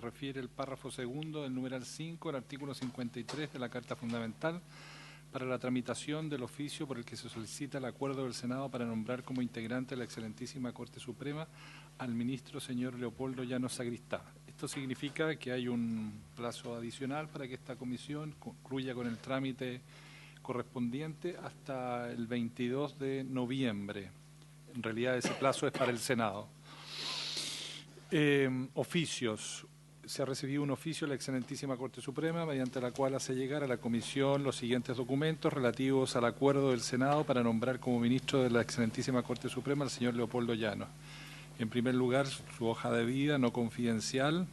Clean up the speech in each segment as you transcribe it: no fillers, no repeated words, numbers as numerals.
Refiere el párrafo segundo del numeral 5 del artículo 53 de la Carta Fundamental para la tramitación del oficio por el que se solicita el acuerdo del Senado para nombrar como integrante de la Excelentísima Corte Suprema al ministro señor Leopoldo Llanos Sagristá. Esto significa que hay un plazo adicional para que esta comisión concluya con el trámite correspondiente hasta el 22 de noviembre. En realidad ese plazo es para el Senado. Oficios. Se ha recibido un oficio de la Excelentísima Corte Suprema mediante la cual hace llegar a la Comisión los siguientes documentos relativos al acuerdo del Senado para nombrar como ministro de la Excelentísima Corte Suprema al señor Leopoldo Llanos. En primer lugar, su hoja de vida no confidencial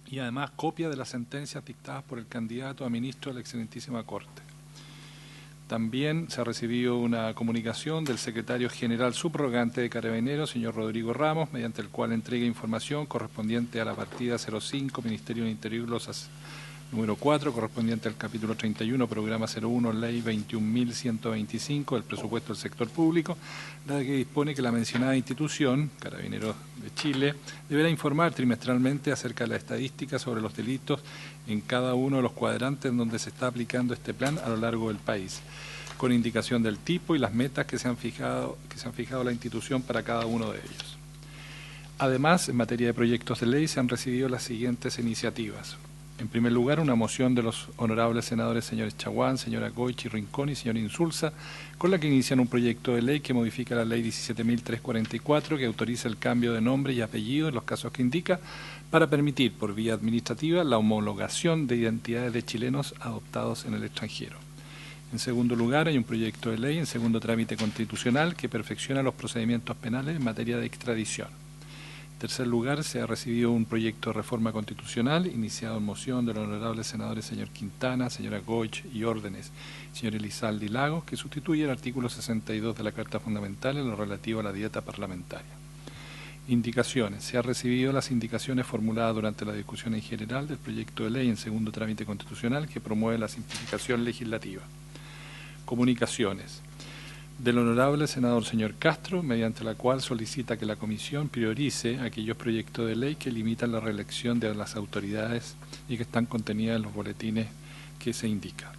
y además copia de las sentencias dictadas por el candidato a ministro de la Excelentísima Corte. También se ha recibido una comunicación del secretario general subrogante de Carabineros, señor Rodrigo Ramos, mediante el cual entrega información correspondiente a la partida 05, Ministerio del Interior, glosas número 4, correspondiente al capítulo 31, programa 01, ley 21.125 del presupuesto del sector público, la que dispone que la mencionada institución, Carabineros de Chile, deberá informar trimestralmente acerca de la estadística sobre los delitos en cada uno de los cuadrantes en donde se está aplicando este plan a lo largo del país, con indicación del tipo y las metas que se han fijado la institución para cada uno de ellos. Además, en materia de proyectos de ley se han recibido las siguientes iniciativas. En primer lugar, una moción de los honorables senadores señores Chaguán, señora Goichi, Rincón y señor Insulza, con la que inician un proyecto de ley que modifica la ley 17.344, que autoriza el cambio de nombre y apellido en los casos que indica, para permitir por vía administrativa la homologación de identidades de chilenos adoptados en el extranjero. En segundo lugar, hay un proyecto de ley en segundo trámite constitucional que perfecciona los procedimientos penales en materia de extradición. En tercer lugar, se ha recibido un proyecto de reforma constitucional iniciado en moción de los honorables senadores señor Quintana, señora Goich y Órdenes, señor Elizalde y Lagos, que sustituye el artículo 62 de la Carta Fundamental en lo relativo a la dieta parlamentaria. Indicaciones. Se han recibido las indicaciones formuladas durante la discusión en general del proyecto de ley en segundo trámite constitucional que promueve la simplificación legislativa. Comunicaciones. Del honorable senador señor Castro, mediante la cual solicita que la Comisión priorice aquellos proyectos de ley que limitan la reelección de las autoridades y que están contenidas en los boletines que se indican.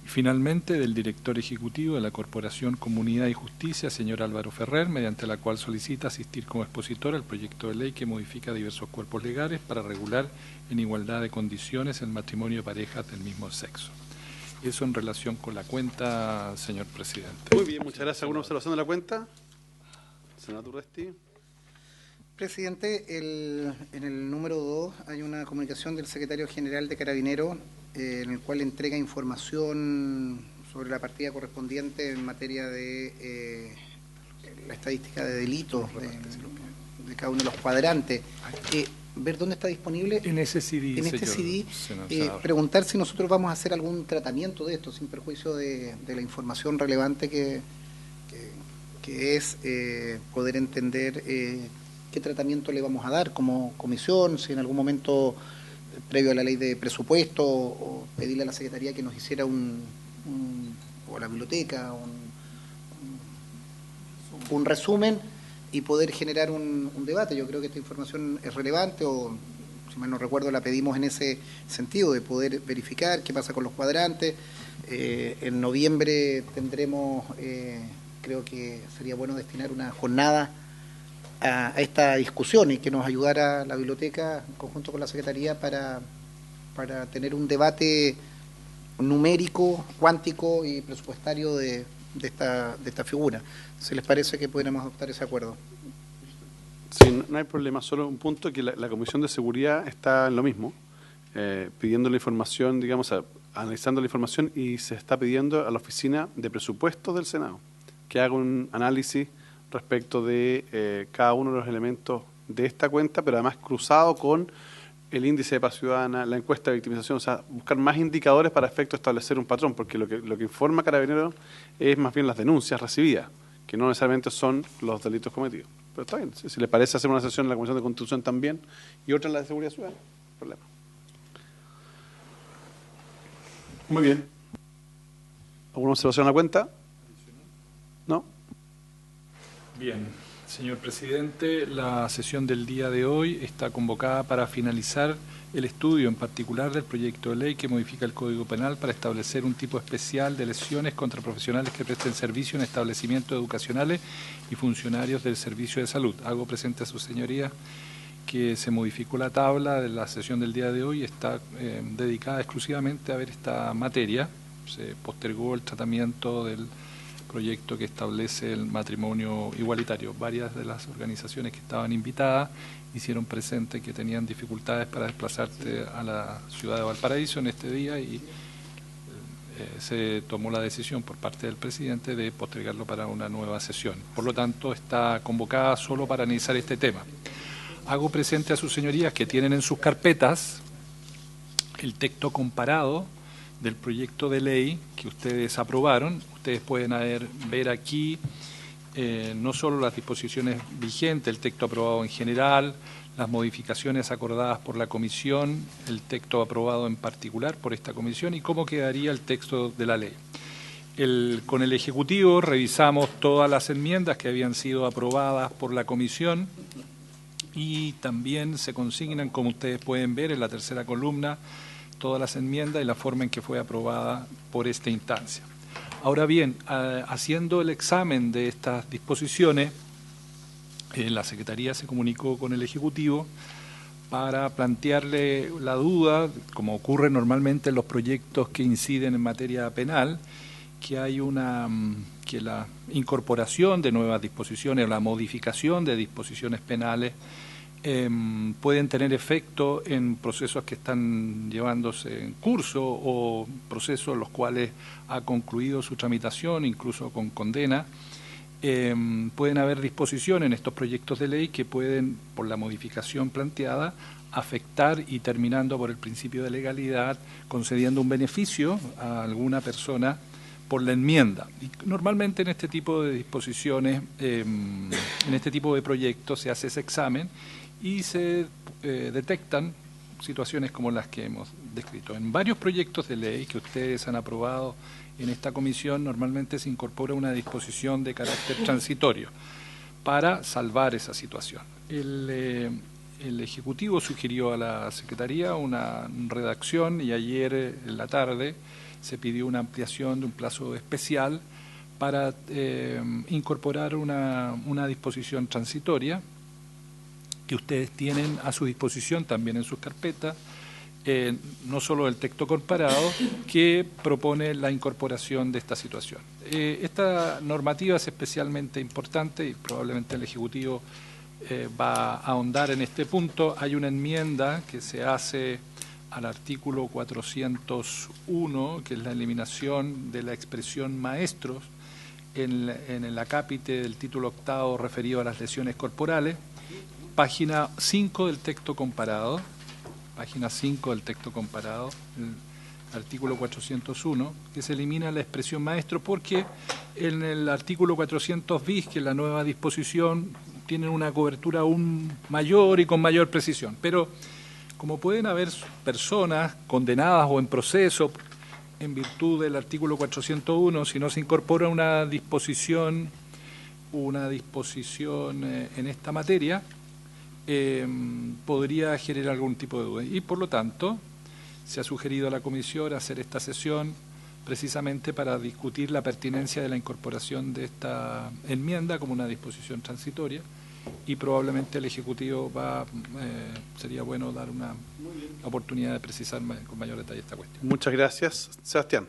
Y finalmente, del director ejecutivo de la Corporación Comunidad y Justicia, señor Álvaro Ferrer, mediante la cual solicita asistir como expositor al proyecto de ley que modifica diversos cuerpos legales para regular en igualdad de condiciones el matrimonio de parejas del mismo sexo. Eso en relación con la cuenta, señor presidente. Muy bien, muchas gracias. ¿Alguna observación de la cuenta? Senador Urresti. Presidente, en el número 2 hay una comunicación del secretario general de Carabineros en el cual entrega información sobre la partida correspondiente en materia de la estadística de delitos de cada uno de los cuadrantes. Ver dónde está disponible. En ese CD. En este CD, preguntar si nosotros vamos a hacer algún tratamiento de esto, sin perjuicio de la información relevante que es poder entender qué tratamiento le vamos a dar como comisión, si en algún momento, previo a la ley de presupuesto, o pedirle a la Secretaría que nos hiciera o a la biblioteca, un resumen, y poder generar un debate. Yo creo que esta información es relevante, o si mal no recuerdo la pedimos en ese sentido, de poder verificar qué pasa con los cuadrantes. En noviembre tendremos, creo que sería bueno destinar una jornada a esta discusión y que nos ayudara la biblioteca en conjunto con la Secretaría para tener un debate numérico, cuántico y presupuestario de esta figura. ¿Se les parece que pudiéramos adoptar ese acuerdo? Sí, no hay problema, solo un punto, que la Comisión de Seguridad está en lo mismo, pidiendo la información, digamos, analizando la información, y se está pidiendo a la Oficina de Presupuestos del Senado que haga un análisis respecto de cada uno de los elementos de esta cuenta, pero además cruzado con el índice de paz ciudadana, la encuesta de victimización, o sea, buscar más indicadores para efecto de establecer un patrón, porque lo que informa Carabineros es más bien las denuncias recibidas, que no necesariamente son los delitos cometidos. Pero está bien, si le parece hacer una sesión en la Comisión de Constitución también, y otra en la de Seguridad Ciudadana, no hay problema. Muy bien. ¿Alguna observación a la cuenta? ¿No? Bien. Señor presidente, la sesión del día de hoy está convocada para finalizar el estudio en particular del proyecto de ley que modifica el Código Penal para establecer un tipo especial de lesiones contra profesionales que presten servicio en establecimientos educacionales y funcionarios del servicio de salud. Hago presente a su señoría que se modificó la tabla de la sesión del día de hoy, está dedicada exclusivamente a ver esta materia. Se postergó el tratamiento del proyecto que establece el matrimonio igualitario. Varias de las organizaciones que estaban invitadas hicieron presente que tenían dificultades para desplazarse a la ciudad de Valparaíso en este día y se tomó la decisión por parte del presidente de postergarlo para una nueva sesión. Por lo tanto, está convocada solo para analizar este tema. Hago presente a sus señorías que tienen en sus carpetas el texto comparado del proyecto de ley que ustedes aprobaron. Ustedes pueden ver aquí no solo las disposiciones vigentes, el texto aprobado en general, las modificaciones acordadas por la comisión, el texto aprobado en particular por esta comisión y cómo quedaría el texto de la ley. Con el Ejecutivo revisamos todas las enmiendas que habían sido aprobadas por la comisión y también se consignan, como ustedes pueden ver en la tercera columna, todas las enmiendas y la forma en que fue aprobada por esta instancia. Ahora bien, haciendo el examen de estas disposiciones, la Secretaría se comunicó con el Ejecutivo para plantearle la duda, como ocurre normalmente en los proyectos que inciden en materia penal, que hay que la incorporación de nuevas disposiciones o la modificación de disposiciones penales pueden tener efecto en procesos que están llevándose en curso o procesos en los cuales ha concluido su tramitación, incluso con condena. Pueden haber disposiciones en estos proyectos de ley que pueden, por la modificación planteada, afectar y terminando por el principio de legalidad, concediendo un beneficio a alguna persona por la enmienda. Y normalmente en este tipo de disposiciones, en este tipo de proyectos se hace ese examen y se detectan situaciones como las que hemos descrito. En varios proyectos de ley que ustedes han aprobado en esta comisión, normalmente se incorpora una disposición de carácter transitorio para salvar esa situación. El Ejecutivo sugirió a la Secretaría una redacción y ayer en la tarde se pidió una ampliación de un plazo especial para incorporar una disposición transitoria que ustedes tienen a su disposición también en sus carpetas, no solo el texto comparado, que propone la incorporación de esta situación. Esta normativa es especialmente importante y probablemente el Ejecutivo va a ahondar en este punto. Hay una enmienda que se hace al artículo 401, que es la eliminación de la expresión maestros en el acápite del título octavo referido a las lesiones corporales. Página 5 del texto comparado, el artículo 401, que se elimina la expresión maestro porque en el artículo 400 bis, que es la nueva disposición, tienen una cobertura aún mayor y con mayor precisión. Pero como pueden haber personas condenadas o en proceso en virtud del artículo 401, si no se incorpora una disposición en esta materia, podría generar algún tipo de duda. Y por lo tanto, se ha sugerido a la Comisión hacer esta sesión precisamente para discutir la pertinencia de la incorporación de esta enmienda como una disposición transitoria y probablemente el Ejecutivo sería bueno dar una oportunidad de precisar con mayor detalle esta cuestión. Muchas gracias. Sebastián.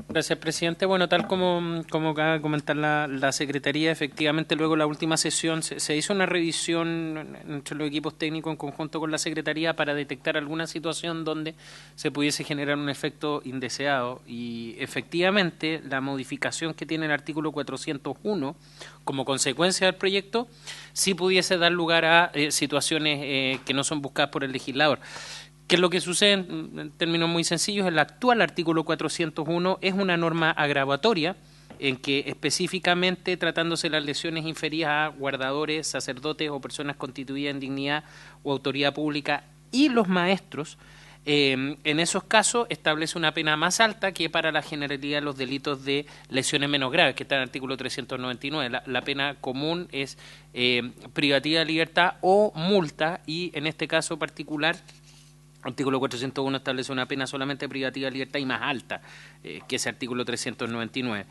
Gracias, presidente. Bueno, tal como acaba de comentar la Secretaría, efectivamente luego de la última sesión se hizo una revisión entre los equipos técnicos en conjunto con la Secretaría para detectar alguna situación donde se pudiese generar un efecto indeseado y efectivamente la modificación que tiene el artículo 401 como consecuencia del proyecto sí pudiese dar lugar a situaciones que no son buscadas por el legislador. ¿Qué es lo que sucede en términos muy sencillos? El actual artículo 401 es una norma agravatoria en que específicamente tratándose las lesiones inferidas a guardadores, sacerdotes o personas constituidas en dignidad o autoridad pública y los maestros, En esos casos establece una pena más alta que para la generalidad de los delitos de lesiones menos graves, que está en el artículo 399. La pena común es privativa de libertad o multa, y en este caso particular, artículo 401 establece una pena solamente privativa de libertad y más alta que ese artículo 399.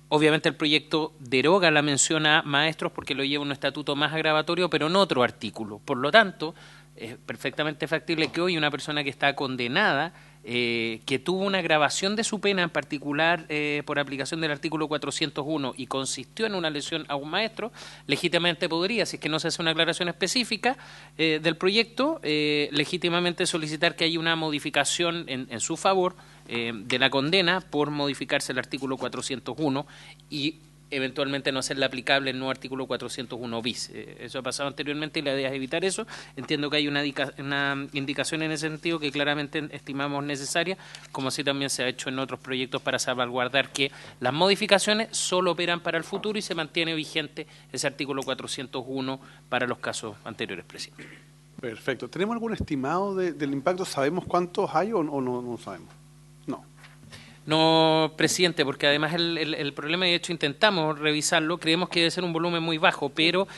Obviamente el proyecto deroga la mención a maestros porque lo lleva un estatuto más agravatorio, pero en otro artículo. Por lo tanto, es perfectamente factible que hoy una persona que está condenada, que tuvo una agravación de su pena, en particular por aplicación del artículo 401, y consistió en una lesión a un maestro, legítimamente podría, si es que no se hace una aclaración específica del proyecto, legítimamente solicitar que haya una modificación en su favor de la condena por modificarse el artículo 401 y eventualmente no hacerle aplicable el nuevo artículo 401 bis. Eso ha pasado anteriormente y la idea es evitar eso. Entiendo que hay una indicación en ese sentido que claramente estimamos necesaria, como así también se ha hecho en otros proyectos para salvaguardar que las modificaciones solo operan para el futuro y se mantiene vigente ese artículo 401 para los casos anteriores, presidente. Perfecto. ¿Tenemos algún estimado del impacto? ¿Sabemos cuántos hay o no sabemos? No. No, presidente, porque además el problema, de hecho intentamos revisarlo, creemos que debe ser un volumen muy bajo, pero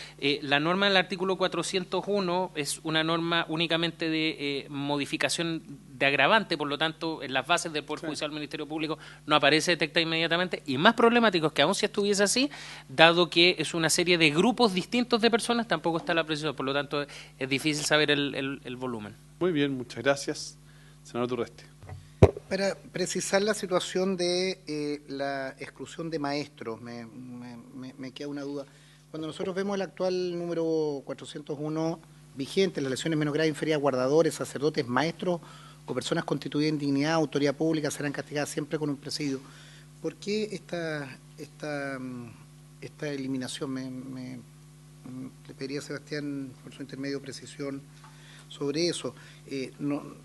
la norma del artículo 401 es una norma únicamente de modificación de agravante, por lo tanto en las bases del Poder Judicial del Ministerio Público no aparece detectada inmediatamente, y más problemático es que aun si estuviese así, dado que es una serie de grupos distintos de personas, tampoco está la precisión, por lo tanto es difícil saber el volumen. Muy bien, muchas gracias. Senador Durresti. Para precisar la situación de la exclusión de maestros, me queda una duda. Cuando nosotros vemos el actual número 401 vigente, las lesiones menos graves inferiores a guardadores, sacerdotes, maestros o personas constituidas en dignidad, autoridad pública serán castigadas siempre con un presidio. ¿Por qué esta eliminación? Le pediría a Sebastián, por su intermedio, precisión sobre eso.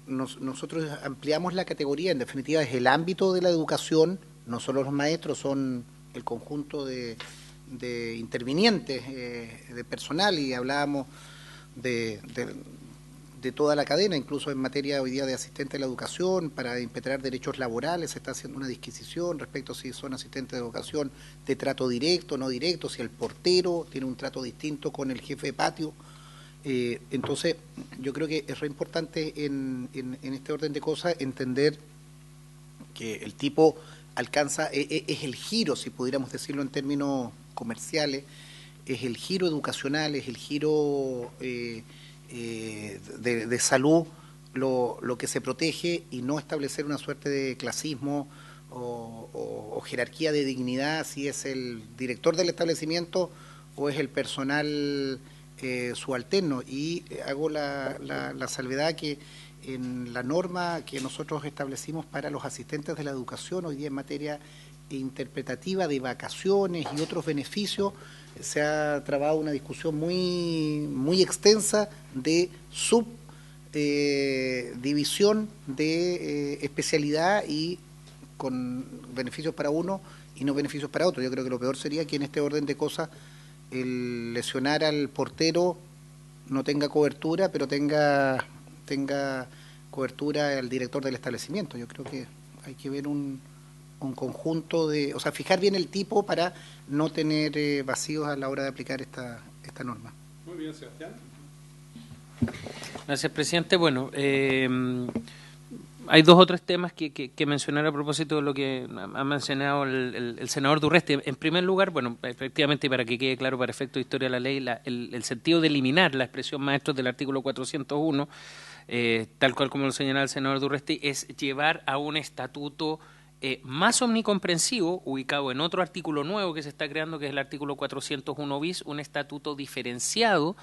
Nosotros ampliamos la categoría, en definitiva es el ámbito de la educación, no solo los maestros, son el conjunto de intervinientes, de personal, y hablábamos de toda la cadena, incluso en materia hoy día de asistente de la educación, para impetrar derechos laborales, se está haciendo una disquisición respecto a si son asistentes de educación de trato directo, no directo, si el portero tiene un trato distinto con el jefe de patio. Entonces, yo creo que es re importante en este orden de cosas entender que el tipo alcanza, es el giro, si pudiéramos decirlo en términos comerciales, es el giro educacional, es el giro de salud, lo que se protege, y no establecer una suerte de clasismo o jerarquía de dignidad, si es el director del establecimiento o es el personal subalterno. Y hago la salvedad que en la norma que nosotros establecimos para los asistentes de la educación, hoy día en materia interpretativa de vacaciones y otros beneficios, se ha trabado una discusión muy extensa de subdivisión de especialidad, y con beneficios para uno y no beneficios para otro. Yo creo que lo peor sería que en este orden de cosas el lesionar al portero no tenga cobertura, pero tenga cobertura al director del establecimiento. Yo creo que hay que ver un conjunto de, o sea, fijar bien el tipo para no tener vacíos a la hora de aplicar esta norma. Muy bien, Sebastián. Gracias, presidente. Bueno, hay dos o tres temas que mencionar a propósito de lo que ha mencionado el senador Durresti. En primer lugar, bueno, efectivamente, para que quede claro para efecto de historia de la ley, el sentido de eliminar la expresión maestros del artículo 401, tal cual como lo señalaba el senador Durresti, es llevar a un estatuto más omnicomprensivo, ubicado en otro artículo nuevo que se está creando, que es el artículo 401 bis, un estatuto diferenciado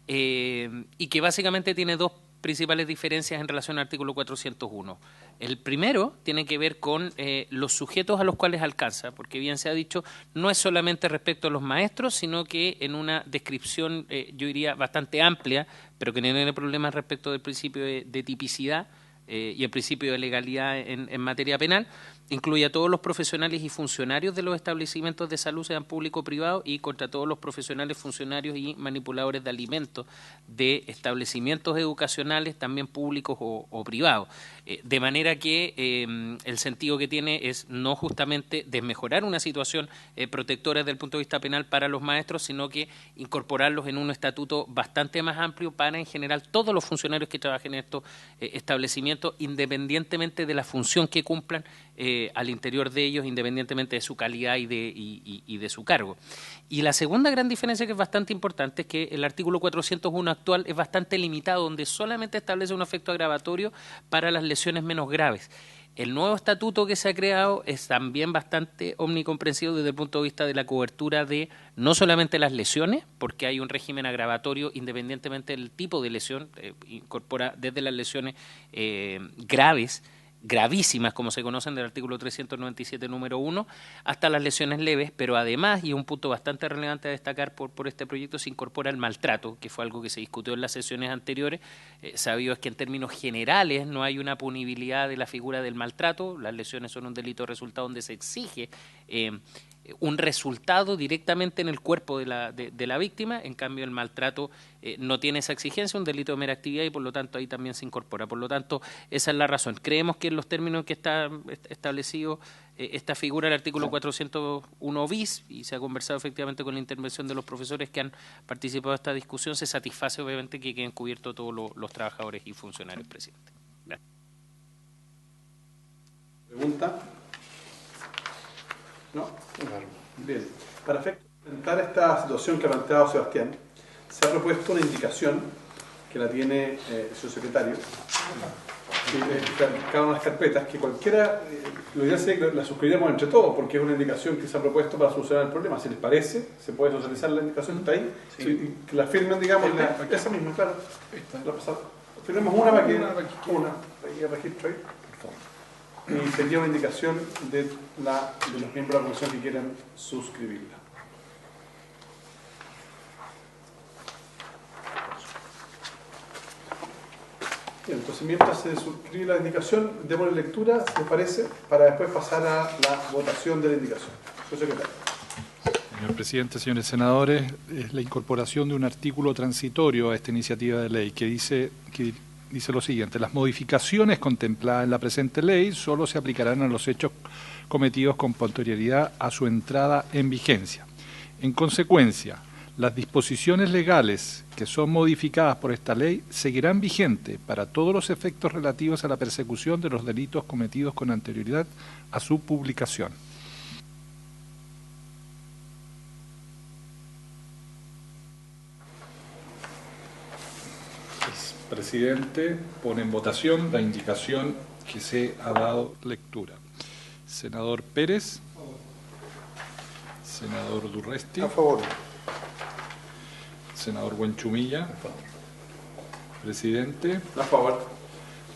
y que básicamente tiene dos principales diferencias en relación al artículo 401. El primero tiene que ver con los sujetos a los cuales alcanza, porque bien se ha dicho, no es solamente respecto a los maestros, sino que en una descripción, yo diría, bastante amplia, pero que no tiene problemas respecto del principio de tipicidad y el principio de legalidad en materia penal, incluye a todos los profesionales y funcionarios de los establecimientos de salud, sean públicos o privados, y contra todos los profesionales, funcionarios y manipuladores de alimentos de establecimientos educacionales, también públicos o privados. De manera que el sentido que tiene es no justamente desmejorar una situación protectora desde el punto de vista penal para los maestros, sino que incorporarlos en un estatuto bastante más amplio para, en general, todos los funcionarios que trabajen en estos establecimientos, independientemente de la función que cumplan al interior de ellos, independientemente de su calidad y de su cargo. Y la segunda gran diferencia, que es bastante importante, es que el artículo 401 actual es bastante limitado, donde solamente establece un efecto agravatorio para las lesiones menos graves. El nuevo estatuto que se ha creado es también bastante omnicomprensivo desde el punto de vista de la cobertura de no solamente las lesiones, porque hay un régimen agravatorio independientemente del tipo de lesión, incorpora desde las lesiones graves, gravísimas, como se conocen del artículo 397 número 1, hasta las lesiones leves, pero además, y un punto bastante relevante a destacar por este proyecto, se incorpora el maltrato, que fue algo que se discutió en las sesiones anteriores. Sabido es que en términos generales no hay una punibilidad de la figura del maltrato, las lesiones son un delito de resultado donde se exige un resultado directamente en el cuerpo de la víctima. En cambio el maltrato no tiene esa exigencia, un delito de mera actividad, y por lo tanto ahí también se incorpora. Por lo tanto, esa es la razón. Creemos que en los términos en que está establecido esta figura, el artículo 401 bis, y se ha conversado efectivamente con la intervención de los profesores que han participado de esta discusión, se satisface obviamente que queden cubiertos todos los trabajadores y funcionarios, presidente. Gracias. ¿Pregunta? ¿No? Bien. Para enfrentar esta situación que ha planteado Sebastián, se ha propuesto una indicación que la tiene su secretario, cada una de las carpetas, que cualquiera, lo ideal sería que la suscribiéramos entre todos, porque es una indicación que se ha propuesto para solucionar el problema. Si les parece, se puede socializar la indicación, está ahí, sí. Que la firmen, digamos, esa misma, claro. La pasada. Firmemos una para que registro ahí. Y sería una indicación de los miembros de la comisión que quieran suscribirla. Bien, entonces mientras se suscribe la indicación, démosle lectura, si les parece, para después pasar a la votación de la indicación. Señor secretario. Señor presidente, señores senadores, es la incorporación de un artículo transitorio a esta iniciativa de ley que dice lo siguiente: las modificaciones contempladas en la presente ley solo se aplicarán a los hechos cometidos con posterioridad a su entrada en vigencia. En consecuencia, las disposiciones legales que son modificadas por esta ley seguirán vigentes para todos los efectos relativos a la persecución de los delitos cometidos con anterioridad a su publicación. El presidente pone en votación la indicación que se ha dado lectura. Senador Pérez. Senador Durresti. A favor. Senador Buenchumilla. A favor. Presidente. A favor.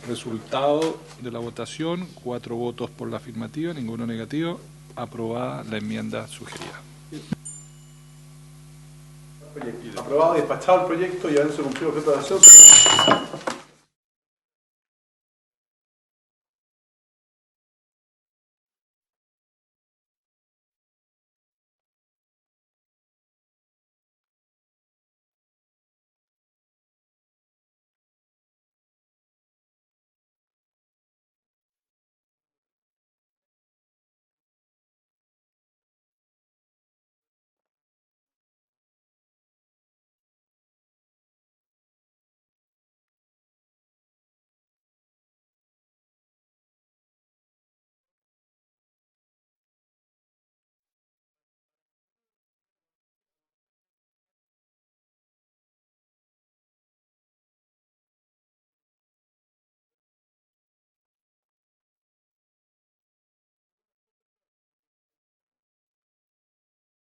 Resultado de la votación: 4 votos por la afirmativa, ninguno negativo. Aprobada la enmienda sugerida. Aprobado y despachado el proyecto y habiéndose cumplido el objeto de la acción.